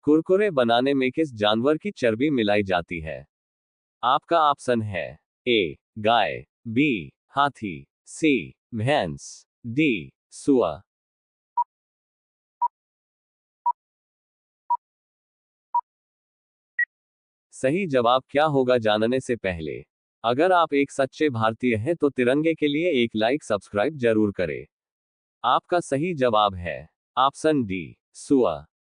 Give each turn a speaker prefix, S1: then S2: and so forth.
S1: कुरकुरे बनाने में किस जानवर की चर्बी मिलाई जाती है? आपका ऑप्शन है ए गाय, बी हाथी, सी भैंस, डी सुअर। सही जवाब क्या होगा जानने से पहले, अगर आप एक सच्चे भारतीय हैं तो तिरंगे के लिए एक लाइक सब्सक्राइब जरूर करें। आपका सही जवाब है ऑप्शन डी सुअर।